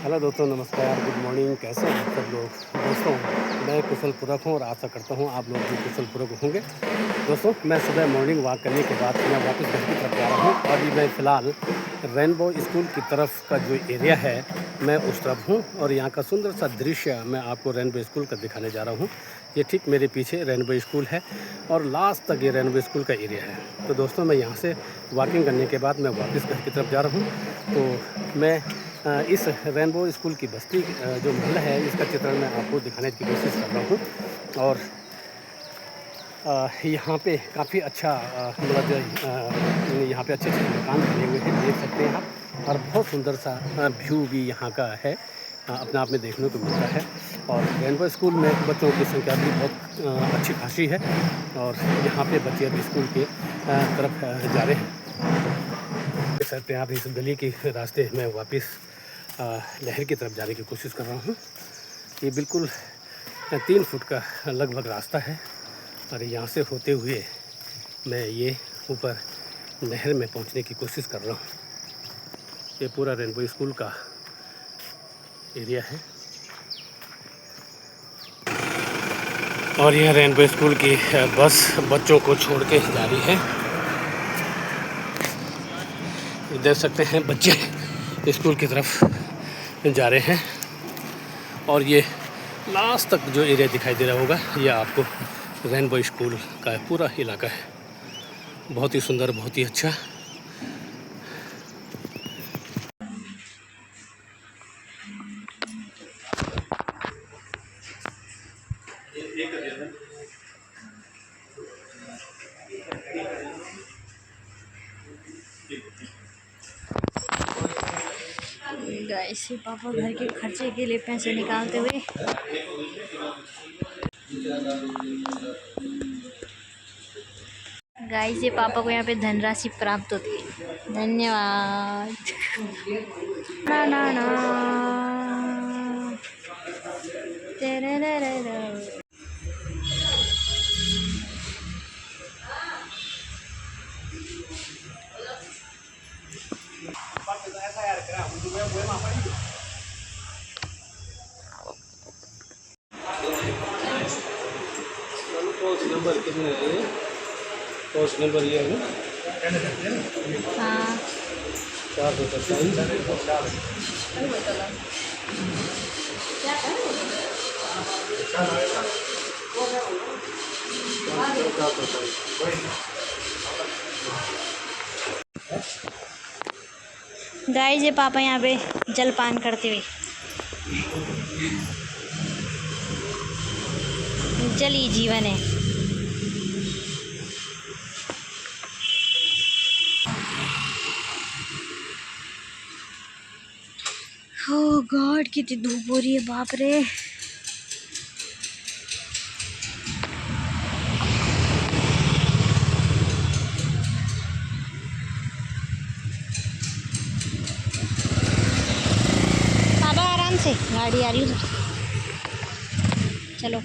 Hello दोस्तों, नमस्कार, good morning. कैसे हैं आप सब लोग? दोस्तों, मैं कुशल-पूर्वक हूँ और आशा करता हूँ आप लोग भी कुशल-पूर्वक होंगे। दोस्तों, मैं सुबह मॉर्निंग वॉक करने के बाद मैं वापस घर की तरफ जा रहा हूँ और अभी मैं फ़िलहाल रेनबो स्कूल की तरफ का जो एरिया है, मैं उस तरफ हूँ और यहाँ का सुंदर सा दृश्य मैं आपको रेनबो स्कूल का दिखाने जा रहा हूँ। ये ठीक मेरे पीछे रेनबो स्कूल है और लास्ट तक ये रेनबो स्कूल का एरिया है। तो दोस्तों, मैं यहाँ से वॉकिंग करने के बाद मैं वापस घर की तरफ जा रहा हूँ। तो मैं इस रेनबो स्कूल की बस्ती जो महल है, इसका चित्रण मैं आपको दिखाने की कोशिश कर रहा हूँ। और यहाँ पे काफ़ी अच्छा मतलब यहाँ पे अच्छे-अच्छे मकान बने हुए हैं, देख सकते हैं आप। और बहुत सुंदर सा व्यू भी यहाँ का है, अपने आप में देखने को मिलता है। और रेनबो स्कूल में बच्चों की संख्या भी बहुत अच्छी खासी है और यहाँ पे बच्चे अब स्कूल के तरफ जा रहे हैं। देख सकते हैं आप, इस गली के रास्ते में वापस नहर की तरफ जाने की कोशिश कर रहा हूँ। ये बिल्कुल 3 फुट का लगभग रास्ता है और यहाँ से होते हुए मैं ये ऊपर नहर में पहुँचने की कोशिश कर रहा हूँ। ये पूरा रेनबो स्कूल का एरिया है और यह रेनबो स्कूल की बस बच्चों को छोड़ के जा रही है। देख सकते हैं बच्चे स्कूल की तरफ जा रहे हैं और ये लास्ट तक जो एरिया दिखाई दे रहा होगा, ये आपको रेनबो स्कूल का पूरा इलाका है। बहुत ही सुंदर, बहुत ही अच्छा। गाइस, पापा घर के खर्चे के लिए पैसे निकालते हुए। गाइस, ये पापा को यहाँ पे धनराशि प्राप्त होती है। धन्यवाद। ना ना ना तेरे रे रे रे। नंबर कितने है? पोस्ट नंबर ये है ना? हाँ 427। गाइस, ये पापा यहाँ पे जलपान करते हुए। जल ही जीवन है। ओह गॉड, कितनी धूप हो रही है, बाप रे। पापा आराम से, गाड़ी आ रही है। चलो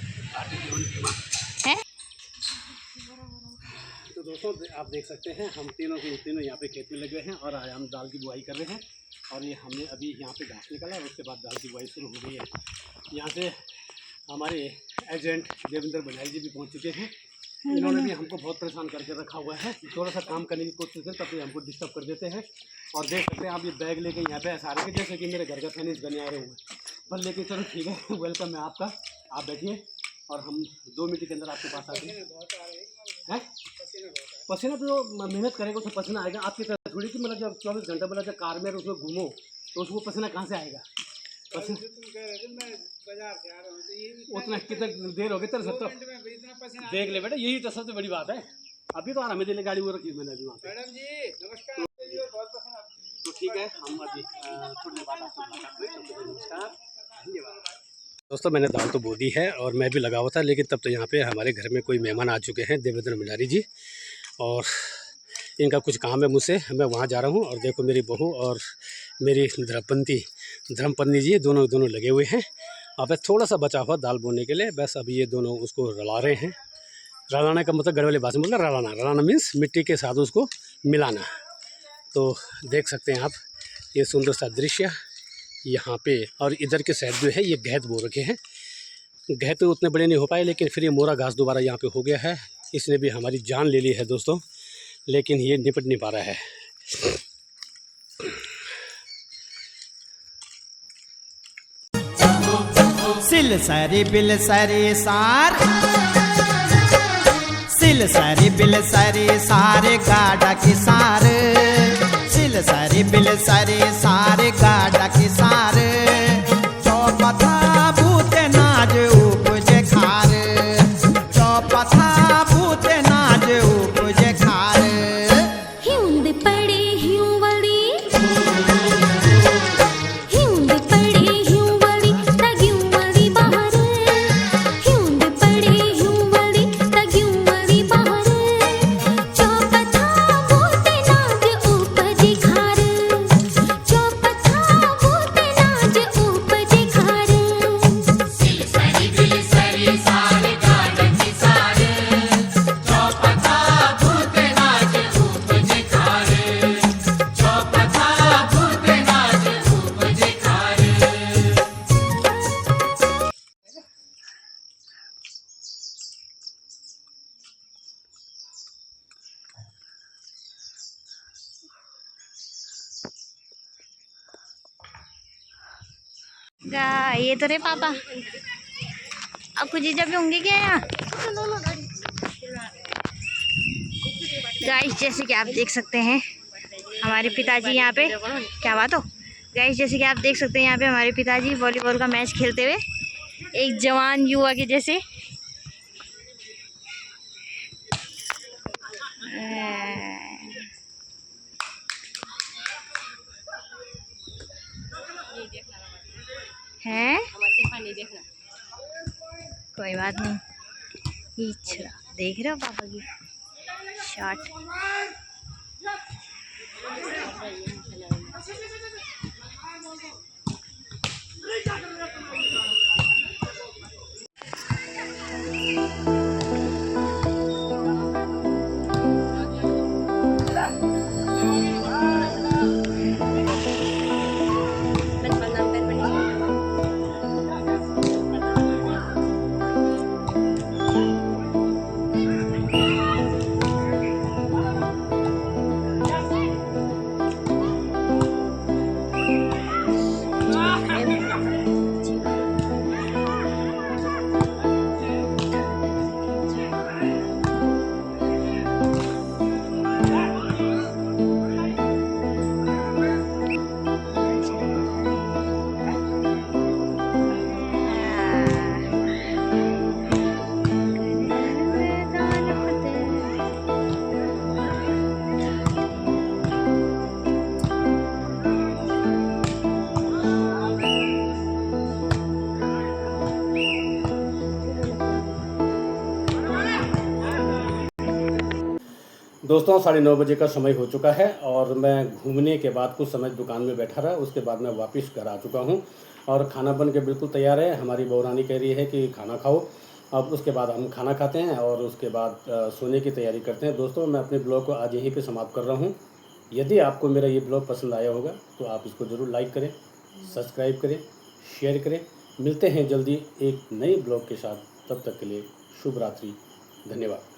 है। तो दोस्तों, आप देख सकते हैं हम तीनों यहाँ पे खेत में लगे हैं और आज हम दाल की बुआई कर रहे हैं। और ये हमने अभी यहाँ पे घास निकाला और उसके बाद दाल की बुआई शुरू हो गई है। यहाँ से हमारे एजेंट देवेंद्र बंजारी जी भी पहुँच चुके हैं। इन्होंने भी हमको बहुत परेशान करके रखा हुआ है। थोड़ा सा काम करने की कोशिश करें तब भी हमको डिस्टर्ब कर देते हैं। और देख सकते हैं आप, ये बैग लेके यहाँ पे ऐसा रहे जैसे कि मेरे घर का फैनिस बने आ रहे हुए। पर लेकिन चलो ठीक है, वेलकम है आपका। आप बैठिए और हम 2 मिनट के अंदर आपके पास आते हैं। पसीना तो मेहनत करेगा तो पसीना आएगा। आपकी तरह थोड़ी कि मतलब जब 24 घंटे बोला जब कार में उसमें घूमो तो उसको पसीना कहाँ से आएगा? पसीना उतना कितना देर हो गई तेरे सब तो देख ले बेटा, यही तो सबसे बड़ी बात है। अभी तो आ रहा मैं दिल्ली गाड़ी वो रखी मैंने अभी वहाँ पे। मैडम जी नमस्कार। तो ठीक है, हम अभी थोड़ी देर बाद आपको नमस्कार, धन्यवाद। दोस्तों, मैंने दाल तो बो दी है और मैं भी लगा हुआ था, लेकिन तब तो यहाँ पे हमारे घर में कोई मेहमान आ चुके हैं, देवेंद्र भंडारी जी। और इनका कुछ काम है मुझसे, मैं वहाँ जा रहा हूँ। और देखो मेरी बहू और मेरी धर्मपत्नी जी दोनों लगे हुए हैं। अब थोड़ा सा बचा हुआ दाल बोने के लिए, बस अभी ये दोनों उसको रला रहे हैं। रलाने का मतलब घर वाली भाषा में बोलना रलाना मीन्स मिट्टी के साथ उसको मिलाना। तो देख सकते हैं आप ये सुंदर सा दृश्य यहाँ पे, और इधर के साइड जो है ये गहत बो रखे हैं। गहत तो उतने बड़े नहीं हो पाए, लेकिन फिर ये मोरा घास दोबारा यहाँ पे हो गया है। इसने भी हमारी जान ले ली है दोस्तों, लेकिन ये निपट नहीं पा रहा है। सिल सारी बिल सारी सार, सिल सारी बिल सारी सारे गाड़ा की सार, सिल सारी बिल सारी सारे गाड़ा की सार, चौपथा भूते नाज उपजे खार, चौपथा भूते नाज उपजे खार। हिंद पड़े हिंवली, हिंद पड़े हिंवली तग्युवली बाहर, हिंद पड़े हिंवली तग्युवली बाहर, चौपथा भूते नाज उपजे खार, चौपथा भूते नाज उपजे खार। सिल सारी बिल सारी सारे गाड़ की सार, चौपथा भूते नाज उपजे खार, चौपथा भूते नाज उपजे खार। ये तो रे पापा, आपको जीजा भी होंगे क्या यहाँ? गाइस जैसे कि आप देख सकते हैं हमारे पिताजी यहाँ पे, क्या बात हो गाइस, जैसे कि आप देख सकते हैं यहाँ पे हमारे पिताजी वॉलीबॉल का मैच खेलते हुए एक जवान युवा के जैसे। हैं? कोई बात नहीं, इच्छा देख रहे हो पापा की शॉट। दोस्तों 9:30 बजे का समय हो चुका है और मैं घूमने के बाद कुछ समय दुकान में बैठा रहा। उसके बाद मैं वापस घर आ चुका हूं और खाना बन के बिल्कुल तैयार है। हमारी बहुरानी कह रही है कि खाना खाओ। अब उसके बाद हम खाना खाते हैं और उसके बाद सोने की तैयारी करते हैं। दोस्तों मैं अपने ब्लॉग को आज यहीं पे समाप्त कर रहा हूँ। यदि आपको मेरा ये ब्लॉग पसंद आया होगा तो आप इसको ज़रूर लाइक करें, सब्सक्राइब करें, शेयर करें। मिलते हैं जल्दी एक नए ब्लॉग के साथ। तब तक के लिए शुभ रात्रि, धन्यवाद।